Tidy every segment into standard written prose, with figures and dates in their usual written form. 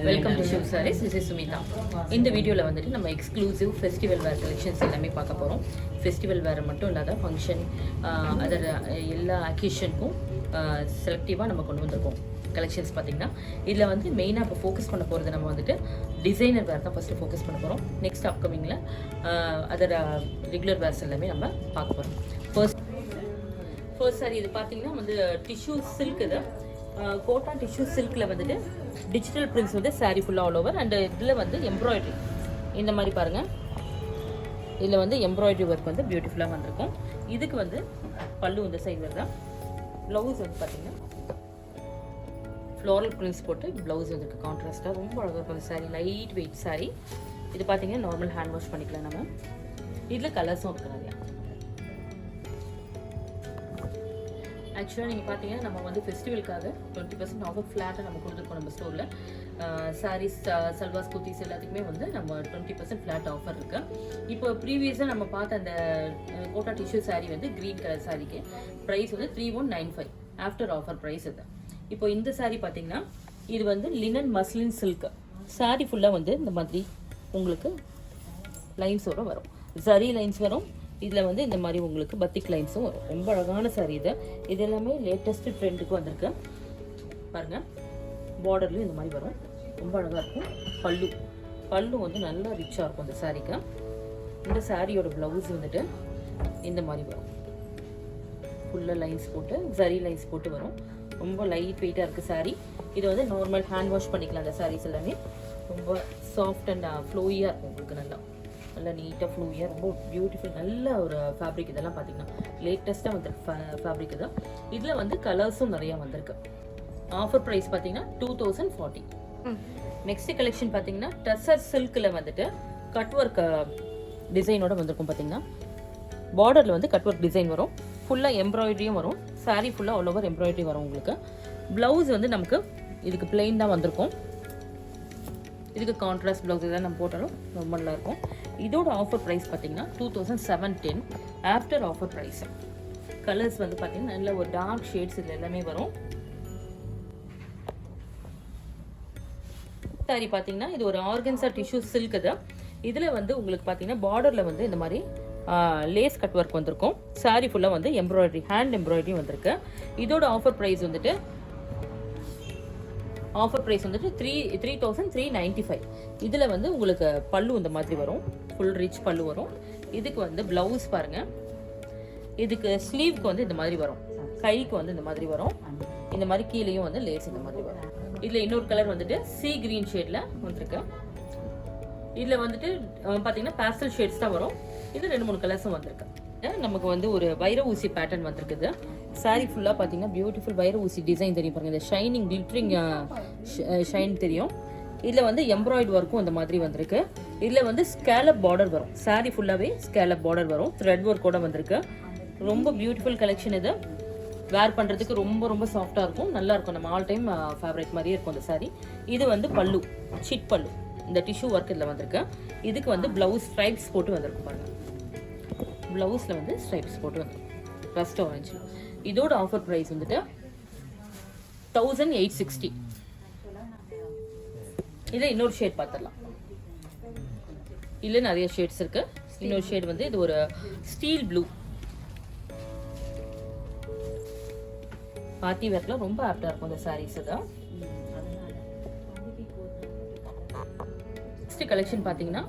Welcome to Shiv Sarees. This is Sumitha. இந்த வீடியோவில் வந்துட்டு நம்ம எக்ஸ்க்ளூசிவ் ஃபெஸ்டிவல் வேர் கலெக்ஷன்ஸ் எல்லாமே பார்க்க போகிறோம். ஃபெஸ்டிவல் வேர் மட்டும் இல்லாத ஃபங்க்ஷன் அதர் எல்லா அக்கேஷனுக்கும் செலக்டிவாக நம்ம கொண்டு வந்திருக்கோம். கலெக்ஷன்ஸ் பார்த்திங்கன்னா இதில் வந்து மெயினாக இப்போ ஃபோக்கஸ் பண்ண போகிறது நம்ம வந்துட்டு டிசைனர் வேர் தான் ஃபஸ்ட்டு ஃபோக்கஸ் பண்ண போகிறோம். நெக்ஸ்ட் அப்கமிங்கில் அதர் ரெகுலர் வேர்ஸ் எல்லாமே நம்ம பார்க்க போகிறோம். ஃபர்ஸ்ட் சாரி இது பார்த்திங்கன்னா வந்து டிஷ்யூ சில்க். இது கோட்டா டிஷ்யூ சில்கில் வந்துட்டு டிஜிட்டல் பிரிண்ட்ஸ் வந்து சாரீ ஃபுல்லாக ஆல் ஓவர். அண்ட் இதில் வந்து எம்ப்ராய்டரி இந்த மாதிரி பாருங்கள். இதில் வந்து எம்ப்ராய்டரி ஒர்க் வந்து பியூட்டிஃபுல்லாக வந்திருக்கும். இதுக்கு வந்து பல்லு இந்த சைடு வருதா. ப்ளவுஸ் வந்து பார்த்திங்கன்னா ஃப்ளோரல் பிரிண்ட்ஸ் போட்டு ப்ளவுஸ் வந்துருக்கு கான்ட்ராஸ்ட்டாக. ரொம்ப அழகாக இருக்கும் சாரீ. Light weight sari. இது பார்த்திங்கன்னா நார்மல் ஹேண்ட் வாஷ் பண்ணிக்கலாம் நம்ம. இதில் கலர்ஸும் இருக்குது நிறையா. ஆக்சுவலாக நீங்கள் பார்த்தீங்கன்னா நம்ம வந்து ஃபெஸ்டிவலுக்காக 20% ஆஃபர் ஃப்ளாட்டாக நம்ம கொடுத்துருக்கோம் நம்ம ஸ்டோரில். சாரீஸ், சல்வாஸ், குர்த்திஸ் எல்லாத்துக்குமே வந்து நம்ம 20% ஃப்ளாட் ஆஃபர் இருக்குது. இப்போ ப்ரீவியஸாக நம்ம பார்த்த அந்த கோட்டா டிஷ்யூ சாரீ வந்து க்ரீன் கலர் சாரீக்கு ப்ரைஸ் வந்து 3195 ஆஃப்டர் ஆஃபர் ப்ரைஸ். இது இப்போ இந்த சாரீ பார்த்தீங்கன்னா இது வந்து லினன் மஸ்லின் சில்க் சாரீ ஃபுல்லாக வந்து இந்த மாதிரி உங்களுக்கு லைன்ஸோடு வரும். சரி லைன்ஸ் வரும். இதில் வந்து இந்த மாதிரி உங்களுக்கு பத்திக் லைன்ஸும் வரும். ரொம்ப அழகான சாரீ இது. இது எல்லாமே லேட்டஸ்ட் ட்ரெண்டுக்கு வந்திருக்கு பாருங்கள். பார்டர்லையும் இந்த மாதிரி வரும். ரொம்ப அழகாக இருக்கும். பல்லு வந்து நல்லா ரிச்சாக இருக்கும் இந்த சாரீக்கு. இந்த சாரியோட ப்ளவுஸ் வந்துட்டு இந்த மாதிரி வரும். ஃபுல்லாக லைன்ஸ் போட்டு ஜரி லைன்ஸ் போட்டு வரும். ரொம்ப லைட் வெயிட்டாக இருக்குது சாரீ. இது வந்து நார்மல் ஹேண்ட் வாஷ் பண்ணிக்கலாம். அந்த சாரீஸ் எல்லாமே ரொம்ப சாஃப்ட் அண்ட் ஃப்ளோயியாக இருக்கும். உங்களுக்கு நல்லா நீட்டாக ஃப்ளூயாக ரொம்ப பியூட்டிஃபுல் நல்ல ஒரு ஃபேப்ரிக். இதெல்லாம் பார்த்தீங்கன்னா லேட்டஸ்ட்டாக வந்துருக்கு ஃபேப்ரிக் தான். இதில் வந்து கலர்ஸும் நிறையா வந்திருக்கு. ஆஃபர் ப்ரைஸ் பார்த்தீங்கன்னா 2040. நெக்ஸ்ட் கலெக்ஷன் பார்த்தீங்கன்னா டசர் சில்கில் வந்துட்டு கட் ஒர்க் டிசைனோட வந்திருக்கும். பார்த்தீங்கன்னா பார்டரில் வந்து கட் ஒர்க் டிசைன் வரும். ஃபுல்லாக எம்ப்ராய்டரியும் வரும். சாரீ ஃபுல்லாக ஆல் ஓவர் எம்ப்ராய்டரி வரும் உங்களுக்கு. ப்ளவுஸ் வந்து நமக்கு இதுக்கு பிளெயின் தான் வந்திருக்கும். இதுக்கு கான்ட்ராஸ்ட் ப்ளவுஸ் தான் நம்ம போட்டாலும் ரொம்ப நல்லா இருக்கும். இதோட ஆஃபர் ப்ரைஸ் பார்த்தீங்கன்னா 2710 ஆஃப்டர் ஆஃபர் ப்ரைஸ். கலர்ஸ் வந்து பார்த்தீங்கன்னா நல்ல ஒரு டார்க் ஷேட்ஸ் இதில் எல்லாமே வரும். சாரி பார்த்தீங்கன்னா இது ஒரு ஆர்கன்ஸா டிஷ்யூ சில்க். இது இதில் வந்து உங்களுக்கு பார்த்தீங்கன்னா பார்டரில் வந்து இந்த மாதிரி லேஸ் கட் ஒர்க் வந்திருக்கும். சாரி ஃபுல்லாக வந்து எம்ப்ராய்டரி ஹேண்ட் எம்ப்ராய்டரி வந்திருக்கு. இதோட ஆஃபர் ப்ரைஸ் வந்துட்டு 3395. இதில் வந்து உங்களுக்கு பல்லு இந்த மாதிரி வரும். ஃபுல் ரிச் பல்லு வரும். இதுக்கு வந்து ப்ளவுஸ் பாருங்கள். இதுக்கு ஸ்லீவ்க்கு வந்து இந்த மாதிரி வரும். கைக்கு வந்து இந்த மாதிரி வரும். இந்த மாதிரி கீழேயும் வந்து லேஸ் இந்த மாதிரி வரும். இதில் இன்னொரு கலர் வந்துட்டு சீ கிரீன் ஷேடில் வந்திருக்கு. இதில் வந்துட்டு பார்த்தீங்கன்னா பேஸ்டல் ஷேட்ஸ் தான் வரும். இது 2-3 கலர்ஸும் வந்திருக்கு. நமக்கு வந்து ஒரு வைர ஊசி பேட்டர்ன் வந்திருக்குது. சாரீ ஃபுல்லாக பார்த்தீங்கன்னா பியூட்டிஃபுல் வைர ஊசி டிசைன் தெரியும் பாருங்கள். இந்த ஷைனிங் கிளிட்டரிங் ஷைன் தெரியும். இதில் வந்து எம்ப்ராய்டு ஒர்க்கும் இந்த மாதிரி வந்திருக்கு. இதில் வந்து ஸ்கேலப் பார்டர் வரும். சாரீ ஃபுல்லாகவே ஸ்கேலப் பார்டர் வரும். த்ரெட் ஒர்க்கோட வந்திருக்கு. ரொம்ப பியூட்டிஃபுல் கலெக்ஷன். இது வேர் பண்ணுறதுக்கு ரொம்ப ரொம்ப சாஃப்டாக இருக்கும். நல்லா இருக்கும். நம்ம ஆல் டைம் ஃபேப்ரிக் மாதிரியே இருக்கும் அந்த சாரீ. இது வந்து பல்லு சிட் பல்லு. இந்த டிஷ்யூ ஒர்க் இதில் வந்திருக்கு. இதுக்கு வந்து ப்ளவுஸ் ஸ்ட்ரைப்ஸ் போட்டு வந்திருக்கு பாருங்கள். ப்ளவுஸில் வந்து ஸ்ட்ரைப்ஸ் போட்டு வந்திருக்கு ரஸ்ட் ஆரஞ்சு. இதோட ஆஃபர் ப்ரைஸ் வந்துட்டு 1860. இதை இன்னொரு ஷேட் பார்த்துடலாம். இல்லை நிறைய ஷேட்ஸ் இருக்கு. இன்னொரு ஷேட் வந்து இது ஒரு ஸ்டீல் ப்ளூ. பார்ட்டி வேர்க்கெலாம் ரொம்ப ஆப்டாக இருக்கும் இந்த சாரீஸ். தான் நெக்ஸ்ட் கலெக்ஷன் பார்த்தீங்கன்னா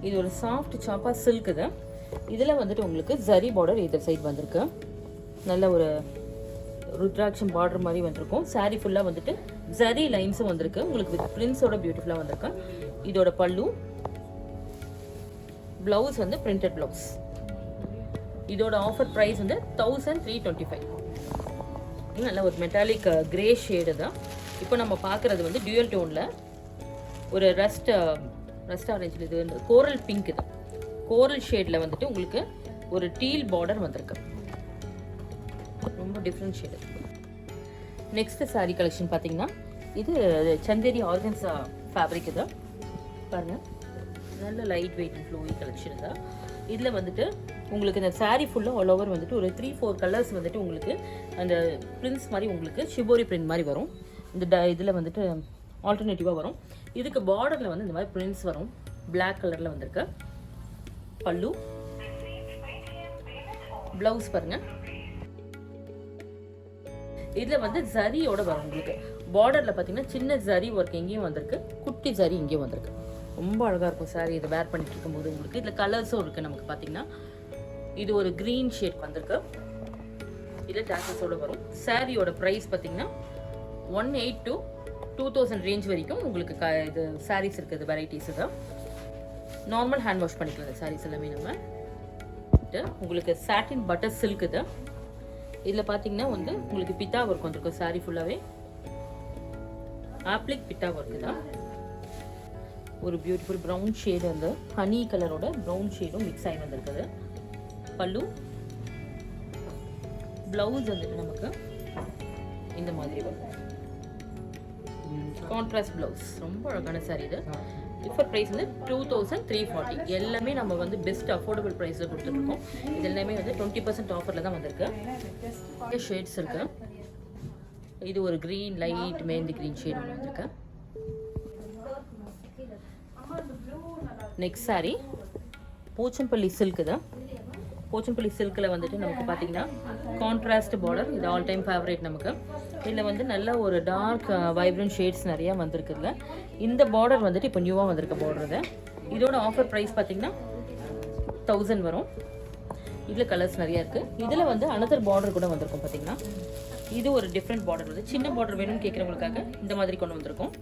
இது ஒரு சாஃப்ட் சாப்பா சில்க். இது இதில் வந்துட்டு உங்களுக்கு ஜரி பார்டர் எதிர் சைடு வந்திருக்கு. நல்ல ஒரு ருத்ராட்சம் பார்டர் மாதிரி வந்திருக்கும். சாரீ ஃபுல்லாக வந்துட்டு ஜரி லைன்ஸும் வந்திருக்கு. உங்களுக்கு வித் பிரிண்ட்ஸோட பியூட்டிஃபுல்லாக வந்திருக்கு. இதோட பல்லு ப்ளவுஸ் வந்து பிரிண்டட் ப்ளவுஸ். இதோட ஆஃபர் ப்ரைஸ் வந்து 1325. நல்ல ஒரு மெட்டாலிக் கிரே ஷேடு தான். இப்போ நம்ம பார்க்குறது வந்து டியூயல் டோனில் ஒரு ரஸ்ட் ஆரஞ்சில் இது வந்து கோரல் பிங்க். இது கோரல் ஷேடில் வந்துட்டு உங்களுக்கு ஒரு டீல் பார்டர் வந்திருக்கு. ரொம்ப different shade. Next sari collection பார்த்தீங்கன்னா இது சந்தேரி ஆர்கன்ஸா ஃபேப்ரிக். இது பாருங்கள். நல்ல லைட் வெயிட் அண்ட் ஃப்ளோவி கலெக்ஷன் தான். இதில் வந்துட்டு உங்களுக்கு இந்த சாரீ ஃபுல்லாக ஆல் ஓவர் வந்துட்டு ஒரு 3-4 கலர்ஸ் வந்துட்டு உங்களுக்கு அந்த பிரிண்ட்ஸ் மாதிரி உங்களுக்கு ஷிபோரி பிரிண்ட் மாதிரி வரும். இந்த இதில் வந்துட்டு ஆல்டர்னேட்டிவாக வரும். இதுக்கு பார்டரில் வந்து இந்த மாதிரி பிரிண்ட்ஸ் வரும். பிளாக் கலரில் வந்திருக்கு. பல்லு, ப்ளவுஸ் பாருங்கள். இதில் வந்து ஜரியோட வரும் உங்களுக்கு. பார்டரில் பார்த்தீங்கன்னா சின்ன ஜரி ஒர்க் எங்கேயும் வந்திருக்கு, குட்டி ஜரி இங்கேயும் வந்திருக்கு. ரொம்ப அழகாக இருக்கும் சாரி இதை வேர் பண்ணிட்டு இருக்கும்போது உங்களுக்கு. இதில் கலர்ஸும் இருக்குது நமக்கு. பார்த்தீங்கன்னா இது ஒரு க்ரீன் ஷேட் வந்திருக்கு. இதில் டேசஸோடு வரும். சாரியோட ப்ரைஸ் பார்த்தீங்கன்னா 18 to 2000 ரேஞ்ச் வரைக்கும் உங்களுக்கு இது சாரீஸ் இருக்குது. வெரைட்டிஸ் தான் நார்மல் ஹேண்ட் வாஷ் பண்ணிக்கலாம். இந்த சாரீஸ் எல்லாமே நம்ம உங்களுக்கு சாட்டின் பட்டர் சில்க் இது. இதில் பார்த்தீங்கன்னா வந்து உங்களுக்கு பித்தா ஒர்க் வந்திருக்கும். சாரீ ஃபுல்லாகவே ஆப்ளிக் பித்தா ஒர்க்கு தான். ஒரு பியூட்டிஃபுல் ப்ரௌன் ஷேடு வந்து ஹனி கலரோட ப்ரௌன் ஷேடும் மிக்ஸ் ஆகி வந்திருக்குது. பல்லு, ப்ளவுஸ் வந்துட்டு நமக்கு இந்த மாதிரி வரும். Contrast blouse. ரொம்ப அழகான சாரி இது. டிஃபர் ப்ரைஸ் வந்து 2340. எல்லாமே நம்ம வந்து பெஸ்ட் அஃபோர்டபுள் ப்ரைஸில் கொடுத்துட்ருக்கோம். இது எல்லாமே வந்து 20% ஆஃபரில் தான் வந்திருக்கு. ஷேட்ஸ் இருக்கு. இது ஒரு green, light mehndi green shade ஒன்று வந்திருக்கு. நெக்ஸ்ட் சாரி போச்சம்பள்ளி சில்க் தான். போச்சம்பள்ளி சில்கில் வந்துட்டு நமக்கு பார்த்தீங்கன்னா கான்ட்ராஸ்ட் பார்டர். இது ஆல் டைம் ஃபேவரேட் நமக்கு. இதில் வந்து நல்ல ஒரு டார்க் வைப்ரண்ட் ஷேட்ஸ் நிறையா வந்திருக்குதுல. இந்த பார்டர் வந்துட்டு இப்போ நியூவாக வந்திருக்க பார்டர் இது. இதோட ஆஃபர் ப்ரைஸ் பார்த்தீங்கன்னா 1000 வரும். இதில் கலர்ஸ் நிறையா இருக்குது. இதில் வந்து அனதர் பார்டர் கூட வந்திருக்கும். பார்த்தீங்கன்னா இது ஒரு டிஃப்ரெண்ட் பார்டர் வந்து. சின்ன பார்டர் வேணும்னு கேட்குறவங்களுக்காக இந்த மாதிரி கொண்டு வந்திருக்கோம்.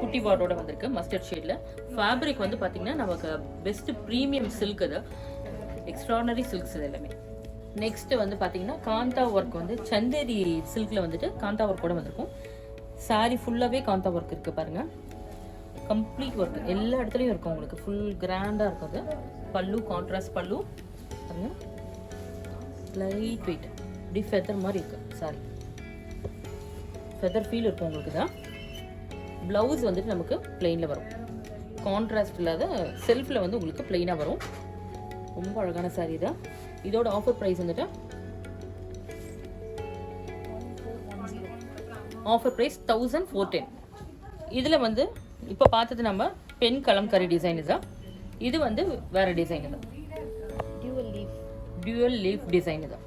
குட்டி பார்டரோட வந்திருக்கு மஸ்டர்ட் ஷேடில். ஃபேப்ரிக் வந்து பார்த்தீங்கன்னா நமக்கு பெஸ்ட் ப்ரீமியம் சில்க் அது. எக்ஸ்ட்ரானரி சில்க்ஸ் இது எல்லாமே. நெக்ஸ்ட் வந்து பார்த்தீங்கன்னா காந்தா ஒர்க் வந்து சந்தேரி சில்கில் வந்துட்டு காந்தா ஒர்க் கூட வந்திருக்கும். சாரி ஃபுல்லாகவே காந்தா ஒர்க் இருக்குது பாருங்கள். கம்ப்ளீட் ஒர்க் எல்லா இடத்துலையும் இருக்கும் உங்களுக்கு. ஃபுல் கிராண்டாக இருக்கும் அது. பல்லு கான்ட்ராஸ்ட் பல்லு பாருங்கள். லைட் வெயிட் இப்படி ஃபெதர் மாதிரி இருக்குது சாரி. ஃபெதர் ஃபீல் இருக்கும் உங்களுக்கு தான். ப்ளவுஸ் வந்துட்டு நமக்கு பிளெயினில் வரும். கான்ட்ராஸ்ட் இல்லாத செல்ஃபில் வந்து உங்களுக்கு பிளெயினாக வரும். ரொம்ப அழகான சாரீ தான். இதோட ஆஃபர் ப்ரைஸ் வந்துட்டு ஆஃபர் ப்ரைஸ் 1410. இதில் வந்து இப்போ பார்த்தது நம்ம பென் கலம்கரி டிசைன் தான். இது வந்து வேறு டிசைன் தான். டியூவல் லீஃப் டிசைன் தான்.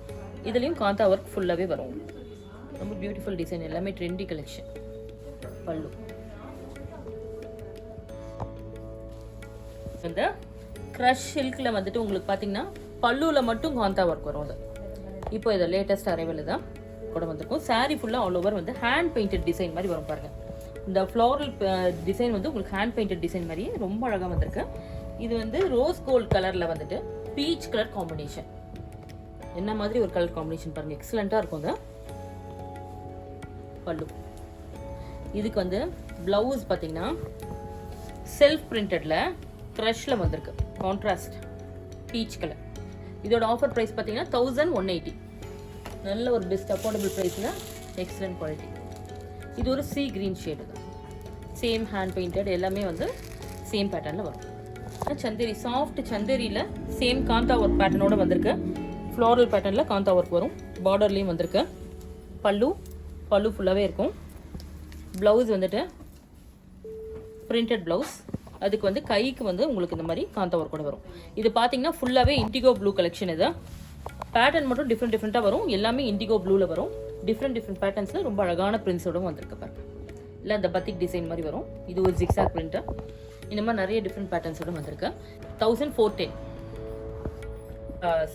இதுலேயும் காந்தா ஒர்க் ஃபுல்லாகவே வரும். ரொம்ப பியூட்டிஃபுல் டிசைன். எல்லாமே ட்ரெண்டி கலெக்ஷன். பல்லு இந்த க்ரஷ் சில்கில் வந்துட்டு உங்களுக்கு பார்த்தீங்கன்னா பல்லுவில் மட்டும் காந்தா ஒர்க் வரும். அது இப்போ இதை லேட்டஸ்ட் அரைவல் தான் கூட வந்திருக்கும். சாரீ ஃபுல்லாக ஆல் ஓவர் வந்து ஹேண்ட் பெயிண்டட் டிசைன் மாதிரி வரும் பாருங்கள். இந்த ஃப்ளோரல் டிசைன் வந்து உங்களுக்கு ஹேண்ட் பெயிண்டட் டிசைன் மாதிரியே ரொம்ப அழகாக வந்திருக்கு. இது வந்து ரோஸ் கோல்ட் கலரில் வந்துட்டு பீச் கலர் காம்பினேஷன். என்ன மாதிரி ஒரு கலர் காம்பினேஷன் பாருங்கள். எக்ஸலண்ட்டாக இருக்கும். அது பல்லு. இதுக்கு வந்து ப்ளவுஸ் பார்த்தீங்கன்னா செல்ஃப் பிரிண்டடில் க்ரஷில் வந்திருக்கு. Contrast peach colour. இதோட ஆஃபர் ப்ரைஸ் பார்த்தீங்கன்னா 1180. நல்ல ஒரு பெஸ்ட் அஃபோர்டபுள் ப்ரைஸில் எக்ஸலண்ட் குவாலிட்டி. இது ஒரு சி க்ரீன் ஷேடு தான். சேம் ஹேண்ட் பெயிண்டட் எல்லாமே வந்து சேம் பேட்டர்னில் வரும். சந்தேரி சாஃப்ட் சந்தேரியில் சேம் காந்தா ஒர்க் பேட்டர்னோடு வந்திருக்கு. ஃப்ளோரல் பேட்டர்னில் காந்தா ஒர்க் வரும். பார்டர்லேயும் வந்திருக்கு. பல்லு ஃபுல்லாகவே இருக்கும். ப்ளவுஸ் வந்துட்டு பிரிண்டட் ப்ளவுஸ். அதுக்கு வந்து கைக்கு வந்து உங்களுக்கு இந்த மாதிரி காந்தா ஒர்க் கூட வரும். இது பார்த்தீங்கன்னா ஃபுல்லாகவே இண்டிகோ ப்ளூ கலெக்ஷன். இது பேட்டர்ன் மட்டும் டிஃப்ரெண்ட்டாக வரும். எல்லாமே இண்டிகோ ப்ளூவில் வரும். டிஃப்ரெண்ட் பேட்டர்ன்ஸில் ரொம்ப அழகான பிரிண்ட்ஸோட வந்திருக்கு பாருங்க. இல்லை அந்த பத்திக் டிசைன் மாதிரி வரும். இது ஒரு ஜிக்ஸாக் பிரிண்ட்டு. இந்த மாதிரி நிறைய டிஃப்ரெண்ட் பேட்டர்ன்ஸோட வந்திருக்கு. 1410.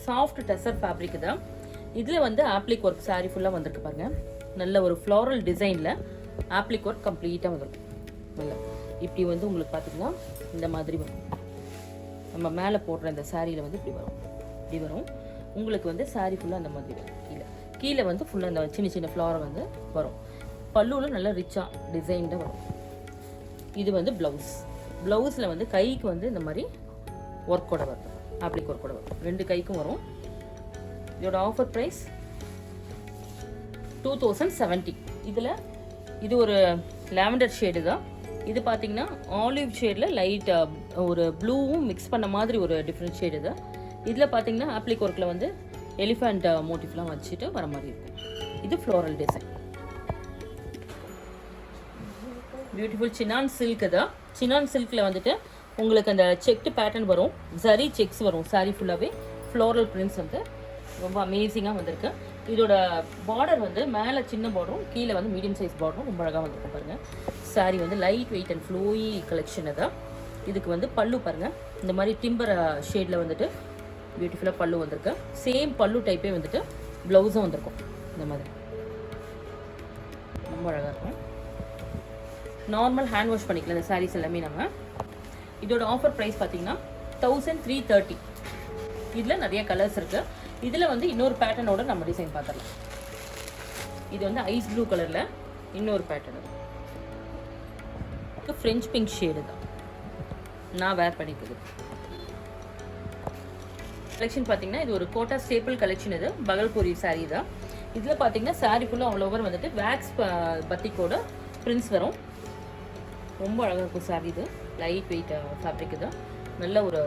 சாஃப்ட் டெசர் ஃபேப்ரிக் தான். இதில் வந்து ஆப்ளிக் ஒர்க் சாரீ ஃபுல்லாக வந்திருக்கு பாருங்கள். நல்ல ஒரு ஃப்ளோரல் டிசைனில் ஆப்ளிக் ஒர்க் கம்ப்ளீட்டாக வந்துடும். நல்லா இப்படி வந்து உங்களுக்கு பார்த்தீங்கன்னா இந்த மாதிரி வரும். நம்ம மேலே போடுற இந்த சாரியில் வந்து இப்படி வரும். உங்களுக்கு வந்து சாரீ ஃபுல்லாக அந்த மாதிரி வரும். கீழே வந்து ஃபுல்லாக அந்த சின்ன சின்ன ஃப்ளவரை வந்து வரும். பல்லுவில் நல்லா ரிச்சாக டிசைன்டாக வரும். இது வந்து ப்ளவுஸில் வந்து கைக்கு வந்து இந்த மாதிரி ஒர்க்கோட வரும். ஆப்ளிக் ஒர்க்கோட வரும். 2 கைக்கும் வரும். இதோட ஆஃபர் ப்ரைஸ் 2070. இதில் இது ஒரு லாவெண்டர் ஷேடு தான். இது பார்த்தீங்கன்னா ஆலிவ் ஷேடில் லைட்டாக ஒரு ப்ளூவும் மிக்ஸ் பண்ண மாதிரி ஒரு டிஃப்ரெண்ட் ஷேடு தான். இதில் பார்த்தீங்கன்னா ஆப்ளிக் ஒர்க்கில் வந்து எலிஃபண்ட் மோட்டிவ்லாம் வச்சுட்டு வர மாதிரி இருக்கும். இது floral design. Beautiful Sinan silk தான். சினான் சில்கில் வந்துட்டு உங்களுக்கு அந்த செக்டு பேட்டர்ன் வரும், ஜரி செக்ஸ் வரும். சாரீ ஃபுல்லாகவே ஃப்ளோரல் பிரிண்ட்ஸ் வந்து ரொம்ப அமேசிங்காக வந்திருக்கு. இதோட பார்டர் வந்து மேலே சின்ன பார்டரும் கீழே வந்து மீடியம் சைஸ் பார்டரும் ரொம்ப அழகாக வந்திருக்கு பாருங்கள். சாரீ வந்து light weight and flowy collection தான். இதுக்கு வந்து பல்லு பாருங்கள், இந்த மாதிரி டிம்பர் ஷேடில் வந்துட்டு பியூட்டிஃபுல்லாக பல்லு வந்திருக்கு. சேம் பல்லு டைப்பே வந்துட்டு ப்ளவுஸும் வந்திருக்கும் இந்த மாதிரி, ரொம்ப அழகாக இருக்கும். நார்மல் ஹேண்ட் வாஷ் பண்ணிக்கலாம் இந்த சாரீஸ் எல்லாமே நம்ம. இதோட ஆஃபர் ப்ரைஸ் பார்த்தீங்கன்னா 1330. இதில் நிறைய கலர்ஸ் இருக்குது. இதில் வந்து இன்னொரு பேட்டர்னோட நம்ம டிசைன் பார்த்துடலாம். இது வந்து ஐஸ் ப்ளூ கலரில் இன்னொரு பேட்டர்ன், ஃப்ரெஞ்ச் பிங்க் ஷேடு தான் நான் வேர் பண்ணிக்குது. கலெக்ஷன் பார்த்தீங்கன்னா இது ஒரு கோட்டா ஸ்டேபிள் கலெக்ஷன். இது பகல்பூரி சாரீ தான். இதில் பார்த்தீங்கன்னா சாரீ ஃபுல்லாக ஆல் ஓவர் வந்துட்டு வேக்ஸ் பத்திக்கோட பிரிண்ட்ஸ் வரும். ரொம்ப அழகாக இருக்கும் சாரீ. இது லைட் வெயிட் ஃபேப்ரிக் தான், நல்ல ஒரு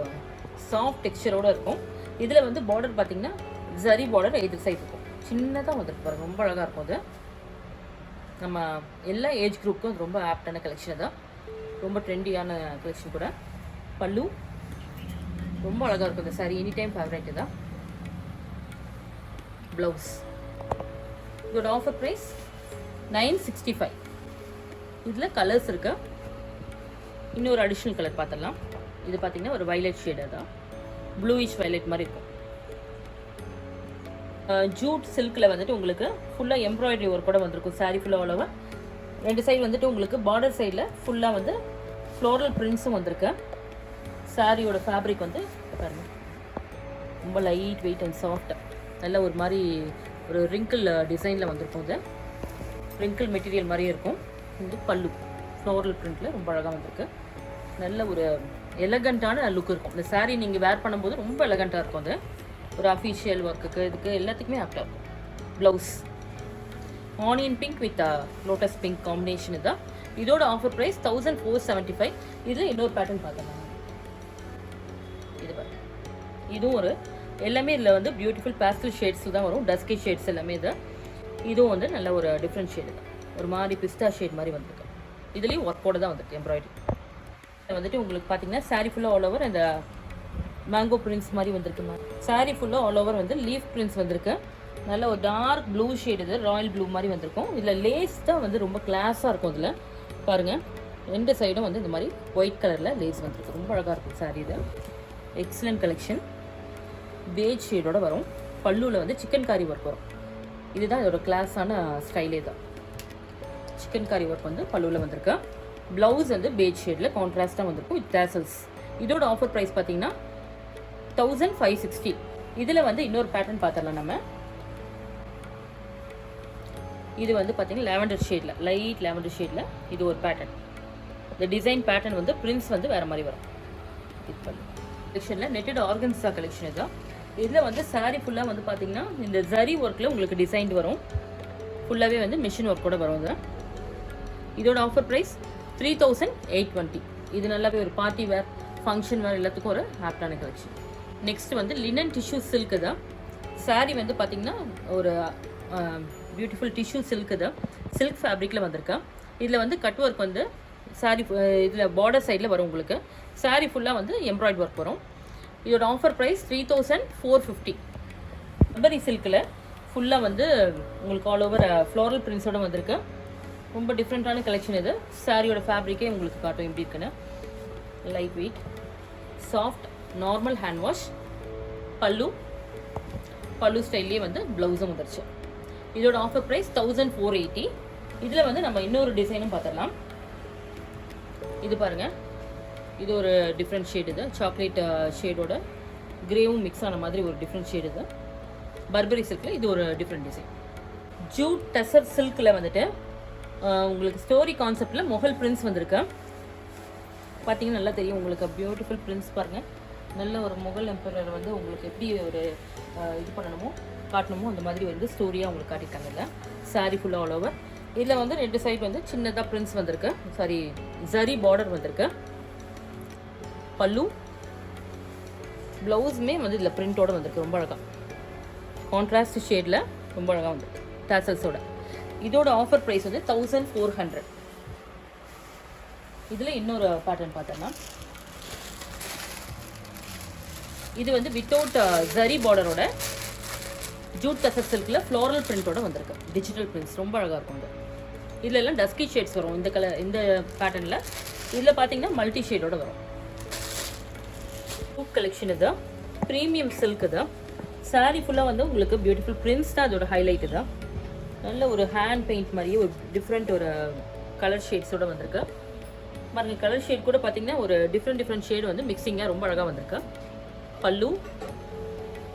சாஃப்ட் டெக்ஸ்சரோடு இருக்கும். இதில் வந்து பார்டர் பார்த்தீங்கன்னா ஜரி பார்டர் எதிர் சைடு இருக்கும், சின்னதாக வந்துருக்கு பாருங்கள், ரொம்ப அழகாக இருக்கும். அது நம்ம எல்லா ஏஜ் குரூப்புக்கும் ரொம்ப ஆப்டான கலெக்ஷன் தான், ரொம்ப ட்ரெண்டியான கலெக்ஷன் கூட. பல்லு ரொம்ப அழகாக இருக்கும் இந்த சாரீ, எனி டைம் ஃபேவரேட்டு தான். ப்ளவுஸ் இதோட ஆஃபர் ப்ரைஸ் 965. இதில் கலர்ஸ் இருக்கு. இன்னொரு அடிஷ்னல் கலர் பார்த்துடலாம். இது பார்த்தீங்கன்னா ஒரு வைலட் ஷேடாக தான், ப்ளூயிஷ் வைலட் மாதிரி இருக்கும். ஜூட் சில்கில் வந்துட்டு உங்களுக்கு ஃபுல்லாக எம்ப்ராய்டரி ஒர்க் கூட வந்திருக்கும். சாரீ ஃபுல்லாக அவ்வளோவா ரெண்டு சைடு வந்துட்டு உங்களுக்கு பார்டர் சைடில் ஃபுல்லாக வந்து ஃப்ளோரல் பிரிண்ட்ஸும் வந்திருக்கு. சாரியோட ஃபேப்ரிக் வந்து பாருங்கள், ரொம்ப லைட் வெயிட் அண்ட் சாஃப்ட், நல்ல ஒரு மாதிரி ஒரு ரிங்கிள் டிசைனில் வந்திருக்கும். இது ரிங்கிள் மெட்டீரியல் மாதிரியே இருக்கும். இது பல்லு ஃப்ளோரல் பிரிண்டில் ரொம்ப அழகாக வந்திருக்கு. நல்ல ஒரு எலகண்ட்டான லுக் இருக்கும். இந்த சாரீ நீங்கள் வேர் பண்ணும்போது ரொம்ப எலகண்ட்டாக இருக்கும். அது ஒரு அஃபீஷியல் ஒர்க்குக்கு இதுக்கு எல்லாத்துக்குமே ஆப்டாக இருக்கும். Blouse onion pink with lotus pink combination தான். இதோட ஆஃபர் ப்ரைஸ் 1475. இதில் இன்னொரு பேட்டர்ன் பார்த்தோம். இது பாருங்க, இதுவும் ஒரு எல்லாமே இதில் வந்து பியூட்டிஃபுல் பேஸ்டல் ஷேட்ஸில் தான் வரும், டஸ்கி ஷேட்ஸ் எல்லாமே. இதுவும் வந்து நல்ல ஒரு டிஃப்ரெண்ட் ஷேடு தான், ஒரு மாதிரி பிஸ்டா ஷேட் மாதிரி வந்திருக்கு. இதுலேயும் ஒர்க்கோட தான் வந்துருக்கு எம்ப்ராய்டரி. வந்துட்டு உங்களுக்கு பார்த்தீங்கன்னா சாரீ ஃபுல்லாக ஆல் ஓவர் அந்த மேங்கோ பிரிண்ட்ஸ் மாதிரி வந்திருக்கு. சாரீ ஃபுல்லாக ஆல் ஓவர் வந்து லீஃப் பிரிண்ட்ஸ் வந்திருக்கு. நல்ல ஒரு டார்க் ப்ளூ ஷேடு, இது ராயல் ப்ளூ மாதிரி வந்திருக்கும். இதில் லேஸ் தான் வந்து ரொம்ப கிளாஸாக இருக்கும். இதில் பாருங்கள், ரெண்டு சைடும் வந்து இந்த மாதிரி ஒயிட் கலரில் லேஸ் வந்திருக்கு, ரொம்ப அழகாக இருக்கும் சாரீ. இது எக்ஸலண்ட் கலெக்ஷன். பேஜ் ஷேடோட வரும். பல்லுவில் வந்து சிக்கன் காரி ஒர்க் வரும். இதுதான் இதோட கிளாஸான ஸ்டைலே தான். சிக்கன் காரி ஒர்க் வந்து பல்லுவில் வந்திருக்கு. ப்ளவுஸ் வந்து பேஜ் ஷேடில் கான்ட்ராஸ்ட்டாக வந்திருக்கும் வித் டேசல்ஸ். இதோட ஆஃபர் ப்ரைஸ் பார்த்தீங்கன்னா 1560. இதில் வந்து இன்னொரு பேட்டர்ன் பார்த்துடலாம் நம்ம. இது வந்து பார்த்தீங்கன்னா லேவண்டர் ஷேடில், லைட் லேவண்டர் ஷேடில் இது ஒரு பேட்டர்ன். இந்த டிசைன் பேட்டர்ன் வந்து பிரிண்ட்ஸ் வந்து வேறு மாதிரி வரும். இது பண்ணு கலெக்ஷனில் நெட்டட் ஆர்கன்ஸா கலெக்ஷன் தான். இதில் வந்து சாரீ ஃபுல்லாக வந்து பார்த்தீங்கன்னா இந்த ஜரி ஒர்க்கில் உங்களுக்கு டிசைன் வரும். ஃபுல்லாகவே வந்து மிஷின் ஒர்க் கூட வரும். இதோட ஆஃபர் ப்ரைஸ் 3820. இது நல்லாவே ஒரு பார்ட்டி வேர், ஃபங்க்ஷன் வேர் எல்லாத்துக்கும் ஒரு ஆப்டான கலெக்ஷன். நெக்ஸ்ட் வந்து லினன் டிஷ்யூ சில்க்கு தான். சாரீ வந்து பார்த்திங்கன்னா ஒரு பியூட்டிஃபுல் டிஷ்யூ சில்க்கு தான், சில்க் ஃபேப்ரிக்கில் வந்திருக்கேன். இதில் வந்து கட் ஒர்க் வந்து சாரீ இதில் பார்டர் சைடில் வரும். உங்களுக்கு சாரீ ஃபுல்லாக வந்து எம்ப்ராய்டரி ஒர்க் வரும். இதோட ஆஃபர் ப்ரைஸ் 3450. மல்பரி சில்கில் ஃபுல்லாக வந்து உங்களுக்கு ஆல் ஓவர் ஃப்ளோரல் பிரிண்ட்ஸோடு வந்திருக்கு. ரொம்ப டிஃப்ரெண்ட்டான கலெக்ஷன் இது. சாரியோட ஃபேப்ரிக்கே உங்களுக்கு காட்டும் எப்படி இருக்குன்னு. Light weight, soft, normal hand wash. பல்லு ஸ்டைல்லே வந்து ப்ளவுஸும் வந்துருச்சு. இதோட ஆஃபர் ப்ரைஸ் 1480. இதில் வந்து நம்ம இன்னொரு டிசைனும் பார்த்துடலாம். இது பாருங்கள், இது ஒரு டிஃப்ரெண்ட் ஷேடு. இது சாக்லேட் ஷேடோட கிரேவும் மிக்ஸ் ஆன மாதிரி ஒரு டிஃப்ரெண்ட் ஷேடு. இது பர்பரி சில்கில் இது ஒரு டிஃப்ரெண்ட் டிசைன். ஜூட் டசர் சில்கில் வந்துட்டு உங்களுக்கு ஸ்டோரி கான்செப்டில் மொகல் பிரிண்ட்ஸ் வந்திருக்கு. பார்த்தீங்கன்னா நல்லா தெரியும் உங்களுக்கு. பியூட்டிஃபுல் பிரிண்ட்ஸ் பாருங்கள். நல்ல ஒரு முகல் எம்பரர் வந்து உங்களுக்கு எப்படி ஒரு இது பண்ணணுமோ காட்டணுமோ அந்த மாதிரி வந்து ஸ்டோரியாக உங்களுக்கு காட்டியிருக்காங்க. இல்லை சாரீ ஃபுல்லாக ஆல் ஓவர். இதில் வந்து ரெண்டு சைடு வந்து சின்னதாக பிரிண்ட்ஸ் வந்திருக்கு, சாரி ஜரி பார்டர் வந்திருக்கு. பல்லு ப்ளவுஸுமே வந்து இதில் பிரிண்டோடு வந்திருக்கு, ரொம்ப அழகாக கான்ட்ராஸ்ட் ஷேடில் ரொம்ப அழகாக வந்திருக்கு டேசல்ஸோட. இதோட ஆஃபர் ப்ரைஸ் வந்து 1400. இதில் இன்னொரு பேட்டர்ன் பார்த்தோம்னா இது வந்து வித்தவுட் ஜரி பார்டரோட ஜூட் டசர் சில்கில் ஃப்ளோரல் பிரிண்டோட வந்திருக்கு. டிஜிட்டல் பிரிண்ட்ஸ் ரொம்ப அழகாக இருக்கும். இது இதில் எல்லாம் டஸ்கி ஷேட்ஸ் வரும் இந்த கலர் இந்த பேட்டர்னில். இதில் பார்த்தீங்கன்னா மல்டி ஷேடோட வரும். பூ கலெக்ஷன் இது ப்ரீமியம் சில்க். இது சாரீ ஃபுல்லாக வந்து உங்களுக்கு பியூட்டிஃபுல் பிரிண்ட்ஸ் தான் அதோட ஹைலைட். இது நல்ல ஒரு ஹேண்ட் பெயிண்ட் மாதிரியே ஒரு டிஃப்ரெண்ட் ஒரு கலர் ஷேட்ஸோடு வந்திருக்கு. பாருங்க கலர் ஷேட் கூட பார்த்தீங்கன்னா ஒரு டிஃப்ரெண்ட் ஷேடு வந்து மிக்சிங்காக ரொம்ப அழகாக வந்திருக்கு. பல்லு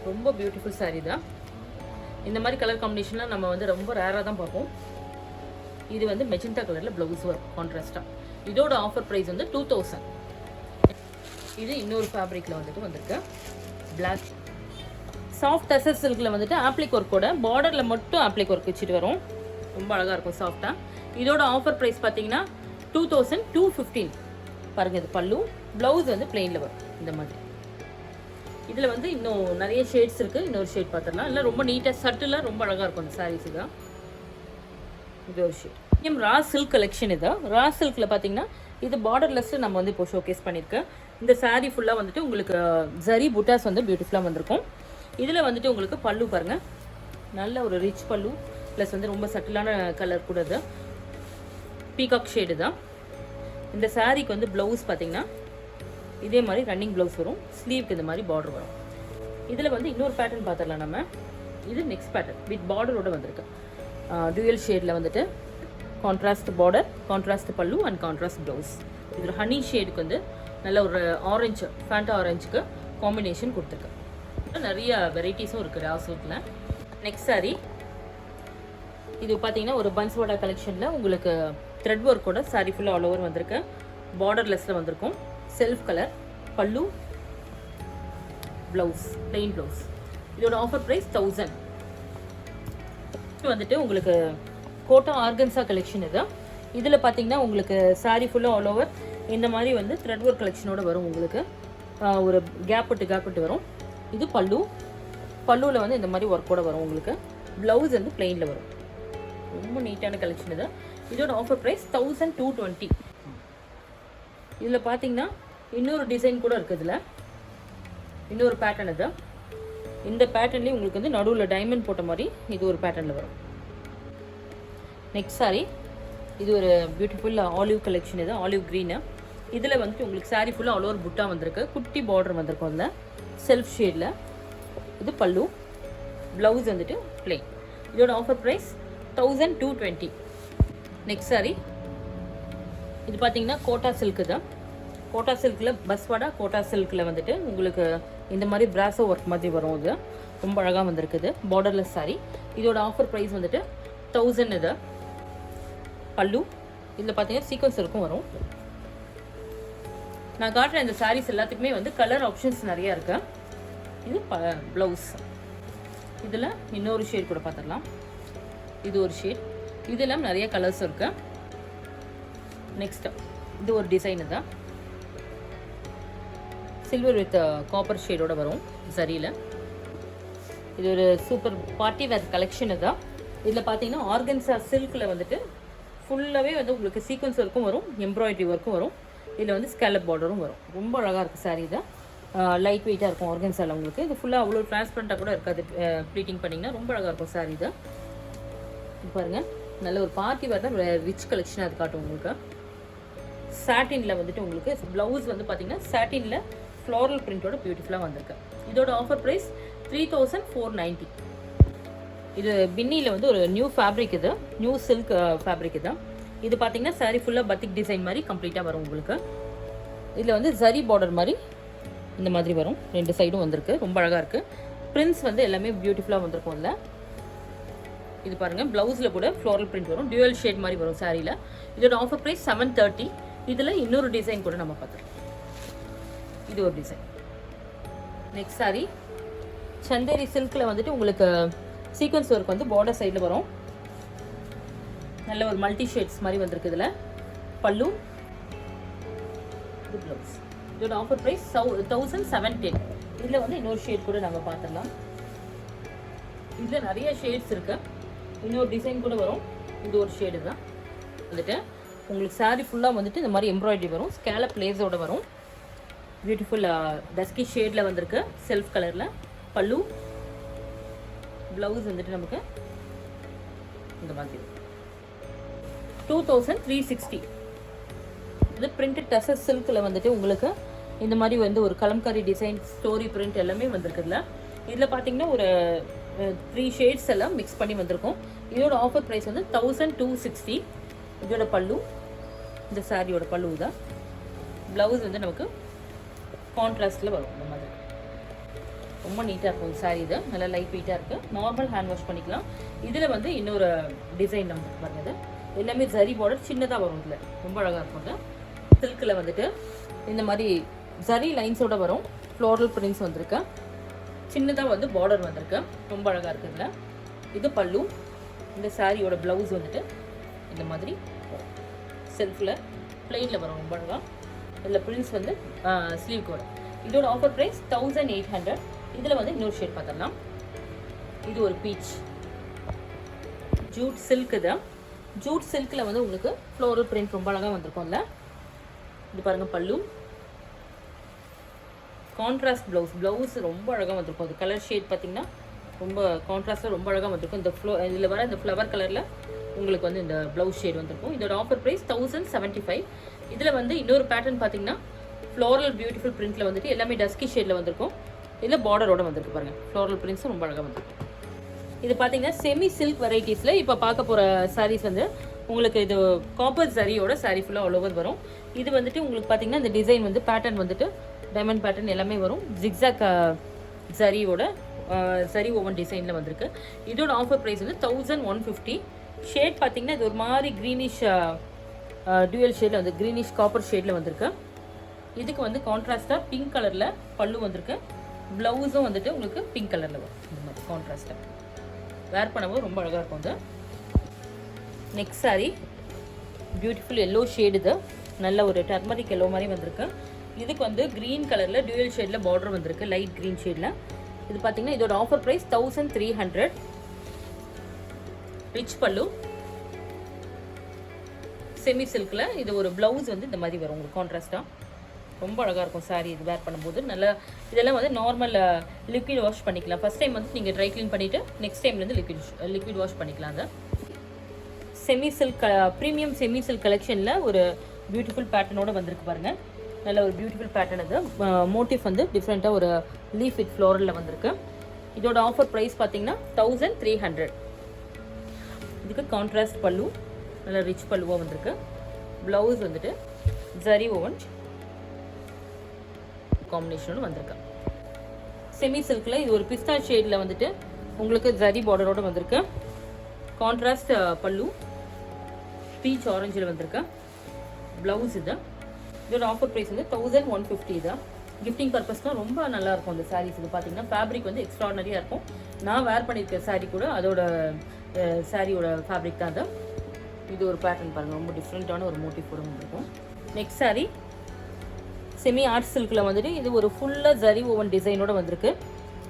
ரொம்ப பியூட்டிஃபுல் சாரீ தான். இந்த மாதிரி கலர் காம்பினேஷன்லாம் நம்ம வந்து ரொம்ப ரேராக தான் பார்ப்போம். இது வந்து மெஜெண்டா கலரில் ப்ளவுஸ் வரும் கான்ட்ராஸ்டாக. இதோட ஆஃபர் ப்ரைஸ் வந்து 2000. இது இன்னொரு ஃபேப்ரிக்கில் வந்துட்டு வந்திருக்கு. பிளாக் சாஃப்ட் டசர் சில்கில் வந்துட்டு ஆப்ளிக் ஒர்க்கோட பார்டரில் மட்டும் ஆப்ளிக் ஒர்க் வச்சுட்டு வரும். ரொம்ப அழகாக இருக்கும் சாஃப்டாக. இதோட ஆஃபர் ப்ரைஸ் பார்த்தீங்கன்னா 2215. பாருங்கள் இது பல்லு. ப்ளவுஸ் வந்து பிளெயினில் வரும் இந்த மாதிரி. இதில் வந்து இன்னும் நிறைய ஷேட்ஸ் இருக்குது. இன்னொரு ஷேட் பார்த்துடலாம். இல்லை ரொம்ப நீட்டாக சட்டிலாக ரொம்ப அழகாக இருக்கும் அந்த சாரீஸு தான். இது ஒரு ஷேட் ரா சில்க் கலெக்ஷன். இது ரா சில்கில் பார்த்தீங்கன்னா இது பார்டர்லெஸ் நம்ம வந்து இப்போ ஷோகேஸ் பண்ணியிருக்கேன். இந்த சாரீ ஃபுல்லாக வந்துட்டு உங்களுக்கு ஜரி புட்டாஸ் வந்து பியூட்டிஃபுல்லாக வந்திருக்கும். இதில் வந்துட்டு உங்களுக்கு பல்லு பாருங்கள், நல்ல ஒரு ரிச் பல்லு ப்ளஸ் வந்து ரொம்ப சட்டிலான கலர் கூட. இது பீகாக் ஷேடு தான். இந்த சாரீக்கு வந்து ப்ளவுஸ் பார்த்தீங்கன்னா இதே மாதிரி ரன்னிங் ப்ளவுஸ் வரும். ஸ்லீவ்க்கு இந்த மாதிரி பார்டர் வரும். இதில் வந்து இன்னொரு பேட்டர்ன் பார்த்துடலாம் நம்ம. இது நெக்ஸ்ட் பேட்டர்ன் வித் பார்டரோட வந்திருக்கு. டூயல் ஷேடில் வந்துட்டு கான்ட்ராஸ்ட் பார்டர், கான்ட்ராஸ்ட் பல்லு அண்ட் கான்ட்ராஸ்ட் ப்ளவுஸ். இது ஹனி ஷேடுக்கு வந்து நல்ல ஒரு ஆரஞ்சு ஃபேண்டா ஆரஞ்சுக்கு காம்பினேஷன் கொடுத்துருக்கு. நிறைய வெரைட்டிஸும் இருக்குது ரா சில்கில். நெக்ஸ்ட் சாரீ இது பார்த்தீங்கன்னா ஒரு பன்ஸ்வாடா கலெக்ஷனில் உங்களுக்கு த்ரெட் ஒர்க்கோட சாரீ ஃபுல்லாக ஆல் ஓவர் வந்திருக்கு. பார்டர்லெஸில் வந்திருக்கும். செல்ஃப் கலர் பல்லு, ப்ளவுஸ் பிளெயின் ப்ளவுஸ். இதோட ஆஃபர் ப்ரைஸ் 1000. வந்துட்டு உங்களுக்கு கோட்டா ஆர்கன்ஸா கலெக்ஷன். இது இதில் பார்த்தீங்கன்னா உங்களுக்கு சாரீ ஃபுல்லாக ஆல் ஓவர் இந்த மாதிரி வந்து த்ரெட் ஒர்க் கலெக்ஷனோட வரும். உங்களுக்கு ஒரு கேப் விட்டு வரும். இது பல்லு. பல்லுவில் வந்து இந்த மாதிரி ஒர்க்கோட வரும். உங்களுக்கு ப்ளவுஸ் வந்து பிளெயினில் வரும். ரொம்ப நீட்டான கலெக்ஷன். இது இதோட ஆஃபர் ப்ரைஸ் 1220. இதில் பார்த்தீங்கன்னா இன்னொரு டிசைன் கூட இருக்குது. இதில் இன்னொரு பேட்டர்ன். இது இந்த பேட்டர்ன்லேயும் உங்களுக்கு வந்து நடுவில் டைமண்ட் போட்ட மாதிரி இது ஒரு பேட்டர்னில் வரும். நெக்ஸ்ட் சாரீ இது ஒரு பியூட்டிஃபுல் ஆலிவ் கலெக்ஷன். இது ஆலிவ் க்ரீனு. இதில் வந்துட்டு உங்களுக்கு சாரீ ஃபுல்லாக ஆல் ஓவர் புட்டா வந்திருக்கு. குட்டி பார்டர் வந்திருக்கும். அதில் செல்ஃப் ஷேடில். இது பல்லு, ப்ளவுஸ் வந்துட்டு பிளெயின். இதோட ஆஃபர் ப்ரைஸ் 1220. நெக்ஸ்ட் சாரீ இது பார்த்தீங்கன்னா கோட்டா சில்க்கு தான். கோட்டா சில்கில் பஸ்வாடா கோட்டா சில்கில் வந்துட்டு உங்களுக்கு இந்த மாதிரி பிராசோ ஒர்க் மாதிரி வரும். இது ரொம்ப அழகாக வந்திருக்குது. பார்டர்லெஸ் சாரீ. இதோட ஆஃபர் ப்ரைஸ் வந்துட்டு 1000. இது பல்லு. இதில் பார்த்தீங்கன்னா சீக்வன்ஸ் இருக்கும் வரும். நான் காட்டுற இந்த சாரீஸ் எல்லாத்துக்குமே வந்து கலர் ஆப்ஷன்ஸ் நிறையா இருக்கு. இது ப்ளவுஸ். இதில் இன்னொரு ஷேட் கூட பார்த்துடலாம். இது ஒரு ஷேட். இதெல்லாம் நிறைய கலர்ஸ் இருக்கு. நெக்ஸ்ட் இது ஒரு டிசைன். தான் சில்வர் வித் காப்பர் ஷேடோட வரும் சரியில். இது ஒரு சூப்பர் பார்ட்டி வேர் கலெக்ஷன். தான் இதில் பார்த்தீங்கன்னா ஆர்கன்ஸா சில்கில் வந்துட்டு ஃபுல்லாகவே வந்து உங்களுக்கு சீக்வன்ஸ் ஒர்க்கும் வரும், எம்ப்ராய்டரி ஒர்க்கும் வரும். இதில் வந்து ஸ்கேலப் பார்டரும் வரும். ரொம்ப அழகாக இருக்குது சாரீ. தான் லைட் வெயிட்டாக இருக்கும் ஆர்கன்ஸாவில் உங்களுக்கு. இது ஃபுல்லாக அவ்வளோ டிரான்ஸ்பரண்ட்டாக கூட இருக்காது. ப்ளீட்டிங் பண்ணிங்கன்னா ரொம்ப அழகாக இருக்கும் சாரீ. தான் பாருங்கள் நல்ல ஒரு பார்ட்டி வேர் தான். ரிச் கலெக்ஷனாக அது காட்டும் உங்களுக்கு. சாட்டினில் வந்துட்டு உங்களுக்கு ப்ளவுஸ் வந்து பார்த்தீங்கன்னா சாட்டினில் ஃப்ளோரல் பிரிண்டோட பியூட்டிஃபுல்லாக வந்திருக்கு. இதோட ஆஃபர் ப்ரைஸ் 3490. இது பின்னியில் வந்து ஒரு நியூ ஃபேப்ரிக். இது நியூ சில்க் ஃபேப்ரிக். இது இது பார்த்தீங்கன்னா சாரீ ஃபுல்லாக பத்திக் டிசைன் மாதிரி கம்ப்ளீட்டாக வரும் உங்களுக்கு. இதில் வந்து ஜரி பார்டர் மாதிரி இந்த மாதிரி வரும். ரெண்டு சைடும் வந்திருக்கு. ரொம்ப அழகாக இருக்குது. பிரிண்ட்ஸ் வந்து எல்லாமே பியூட்டிஃபுல்லாக வந்திருக்கும். அதில் இது பாருங்கள் ப்ளவுஸில் கூட ஃப்ளோரல் பிரிண்ட் வரும். டியூவல் ஷேட் மாதிரி வரும் சாரியில். இதோட ஆஃபர் ப்ரைஸ் 730. இதில் இன்னொரு டிசைன் கூட நம்ம பார்த்துருக்கோம். இது ஒரு டிசைன். நெக்ஸ்ட் சாரி சந்தேரி சில்கில் வந்துட்டு உங்களுக்கு சீக்வன்ஸ் ஒர்க் வந்து பார்டர் சைடில் வரும். நல்ல ஒரு மல்டி ஷேட்ஸ் மாதிரி வந்திருக்கு. இதில் பல்லு, இது ப்ளவுஸ். இதோட ஆஃபர் ப்ரைஸ் 1710. இதில் வந்து இன்னொரு ஷேட் கூட நம்ம பார்த்துடலாம். இதில் நிறைய ஷேட்ஸ் இருக்குது. இன்னொரு டிசைன் கூட வரும். இது ஒரு ஷேடு தான் வந்துட்டு உங்களுக்கு saree ஃபுல்லாக வந்துட்டு இந்த மாதிரி எம்ப்ராய்டரி வரும், ஸ்கேலப் லேஸோட வரும். பியூட்டிஃபுல் டஸ்கி ஷேடில் வந்திருக்கு, செல்ஃப் கலரில். பல்லு, ப்ளவுஸ் வந்துட்டு நமக்கு இந்த மாதிரி 2360. இது பிரிண்டட் டசர் சில்கில் வந்துட்டு உங்களுக்கு இந்த மாதிரி வந்து ஒரு கலம்காரி டிசைன், ஸ்டோரி பிரிண்ட் எல்லாமே வந்திருக்குதுல. இதில் பார்த்தீங்கன்னா ஒரு 3 ஷேட்ஸ் எல்லாம் மிக்ஸ் பண்ணி வந்திருக்கும். இதோட ஆஃபர் ப்ரைஸ் வந்து 1260. இதோட பல்லு, இந்த சாரியோட பல்லு தான். ப்ளவுஸ் வந்து நமக்கு கான்ட்ராஸ்டில் வரும் இந்த மாதிரி. ரொம்ப நீட்டாக இருக்கும் சாரி. இது நல்லா லைட் வெயிட்டாக இருக்குது. நார்மல் ஹேண்ட் வாஷ் பண்ணிக்கலாம். இதில் வந்து இன்னொரு டிசைன் நமக்கு பாருங்க, எல்லாமே ஜரி பார்டர் சின்னதாக வரும். இதில் ரொம்ப அழகாக இருக்கும். இது சில்கில் வந்துட்டு இந்த மாதிரி ஜரி லைன்ஸோட வரும். ஃப்ளோரல் பிரிண்ட்ஸ் வந்திருக்கு, சின்னதாக வந்து பார்டர் வந்திருக்கு, ரொம்ப அழகாக இருக்குது. இதில் இது பல்லு. இந்த சாரியோட ப்ளவுஸ் வந்துட்டு இந்த மாதிரி செல்ஃபில் பிளெயினில் வரும், ரொம்ப அழகாக. இதில் பிரிண்ட்ஸ் வந்து ஸ்லீவ்க்கு வரும். இதோட ஆஃபர் ப்ரைஸ் 1800. இதில் வந்து இன்னொரு ஷேட் பார்த்துடலாம். இது ஒரு பீச் ஜூட் சில்க். இது ஜூட் சில்கில் வந்து உங்களுக்கு ஃப்ளோரல் பிரிண்ட் ரொம்ப அழகாக வந்திருக்கும்ல. இது பாருங்கள் பல்லு. கான்ட்ராஸ்ட் ப்ளவுஸ் ரொம்ப அழகாக வந்திருக்கும். அது கலர் ஷேட் பார்த்திங்கன்னா ரொம்ப கான்ட்ராஸ்ட்டாக ரொம்ப அழகாக வந்திருக்கும். இந்த இதில் வர இந்த ஃப்ளவர் கலரில் உங்களுக்கு வந்து இந்த ப்ளவுஸ் ஷேட் வந்திருக்கும். இதோட ஆஃபர் ப்ரைஸ் 1075. இதில் வந்து இன்னொரு பேட்டர்ன் பார்த்தீங்கன்னா ஃப்ளோரல் பியூட்டிஃபுல் பிரிண்ட்டில் வந்துட்டு எல்லாமே டஸ்கி ஷேடில் வந்திருக்கும். இதில் பார்டரோட வந்திருக்கு பாருங்கள். ஃப்ளோரல் பிரிண்ட்ஸும் ரொம்ப அழகாக வந்திருக்கும். இது பார்த்தீங்கன்னா செமி சில்க் வெரைட்டிஸில் இப்போ பார்க்க போகிற சாரீஸ் வந்து உங்களுக்கு இது காப்பர் சரியோட சாரீ ஃபுல்லாக ஆல் ஓவர் வரும். இது வந்துட்டு உங்களுக்கு பார்த்தீங்கன்னா இந்த டிசைன் வந்து பேட்டர்ன் வந்துட்டு டைமண்ட் பேட்டர்ன் எல்லாமே வரும். ஜிக்ஸாக் சரியோட சரி ஓவன் டிசைனில் வந்திருக்கு. இதோட ஆஃபர் ப்ரைஸ் வந்து 1150. ஷேட் பார்த்தீங்கன்னா இது ஒரு மாதிரி க்ரீனிஷ் டியூயல் ஷேடில் வந்து க்ரீனிஷ் காப்பர் ஷேடில் வந்திருக்கு. இதுக்கு வந்து கான்ட்ராஸ்ட்டாக பிங்க் கலரில் பல்லு வந்திருக்கு. ப்ளவுஸும் வந்துட்டு உங்களுக்கு பிங்க் கலரில் வரும். இந்த மாதிரி கான்ட்ராஸ்ட்டாக வேர் பண்ணவும் ரொம்ப அழகாக இருக்கும். இது next sorry beautiful yellow shade. இது நல்ல ஒரு டர்மரிக் எல்லோ மாதிரி வந்திருக்கு. இதுக்கு வந்து க்ரீன் கலரில் டியூயல் ஷேடில் பார்டர் வந்திருக்கு, லைட் க்ரீன் ஷேடில். இது பார்த்தீங்கன்னா இதோட ஆஃபர் ப்ரைஸ் 1300. ரிச் பல்லு, செமி சில்கில். இது ஒரு ப்ளவுஸ் வந்து இந்த மாதிரி வரும் உங்களுக்கு கான்ட்ராஸ்ட்டாக. ரொம்ப அழகாக இருக்கும் சாரீ இது வேர் பண்ணும்போது. நல்லா இதெல்லாம் வந்து நார்மல் லிக்விட் வாஷ் பண்ணிக்கலாம். ஃபஸ்ட் டைம் வந்து நீங்கள் ட்ரை க்ளீன் பண்ணிவிட்டு நெக்ஸ்ட் டைம்லேருந்து லிக்விட் வாஷ் பண்ணிக்கலாம். அதை semi silk premium semi silk கலெக்ஷனில் ஒரு பியூட்டிஃபுல் பேட்டர்னோடு வந்திருக்கு பாருங்கள். நல்ல ஒரு பியூட்டிஃபுல் பேட்டர்ன். இது மோட்டிவ் வந்து டிஃப்ரெண்ட்டாக ஒரு லீஃப் வித் ஃப்ளோரலில் வந்திருக்கு. இதோட ஆஃபர் ப்ரைஸ் பார்த்தீங்கன்னா 1300. இதுக்கு கான்ட்ராஸ்ட் பல்லு, நல்ல ரிச் பல்லுவாக வந்திருக்கு. ப்ளவுஸ் வந்துட்டு ஜரி ஓவன் காம்பினேஷனோடு வந்திருக்கு. செமி சில்கில் இது ஒரு பிஸ்தா ஷேடில் வந்துட்டு உங்களுக்கு ஜரி பார்டரோடு வந்திருக்கு. கான்ட்ராஸ்ட் பல்லு பீச் ஆரஞ்சில் வந்திருக்கு. ப்ளவுஸ் இது. இதோட ஆஃபர் ப்ரைஸ் வந்து 1150 தான். கிஃப்டிங் பர்பஸ்லாம் ரொம்ப நல்லாயிருக்கும் அந்த சாரீஸ். இது பார்த்தீங்கன்னா ஃபேப்ரிக் வந்து எக்ஸ்ட்ராடனரியாக இருக்கும். நான் வேர் பண்ணியிருக்க சாரீ கூட அதோட சாரியோட ஃபேப்ரிக் தான் அது. இது ஒரு பேட்டர்ன் பாருங்கள், ரொம்ப டிஃப்ரெண்ட்டான ஒரு மோட்டிவ் கூட இருக்கும். நெக்ஸ்ட் சாரீ செமி ஆர்ட் சில்கில் வந்துட்டு இது ஒரு ஃபுல்லாக ஜரி ஓவன் டிசைனோட வந்திருக்கு.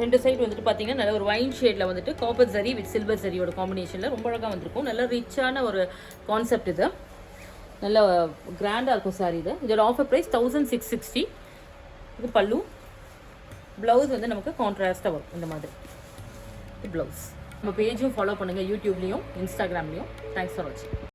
ரெண்டு சைடு வந்துட்டு பார்த்தீங்கன்னா நல்ல ஒரு வைன் ஷேடில் வந்துட்டு காப்பர் ஜரி வித் சில்வர் ஜரியோட காம்பினேஷனில் ரொம்ப அழகாக வந்திருக்கும். நல்ல ரிச்சான ஒரு கான்செப்ட். இது நல்ல கிராண்டாக இருக்கும் சாரி. இதோட ஆஃபர் ப்ரைஸ் 1660. இது பல்லு. ப்ளவுஸ் வந்து நமக்கு கான்ட்ராஸ்ட்டாக வரும் இந்த மாதிரி. இது ப்ளவுஸ். நம்ம பேஜும் ஃபாலோ பண்ணுங்கள், யூடியூப்லேயும் இன்ஸ்டாகிராம்லேயும். தேங்க்ஸ் ஃபார் வாட்சிங்.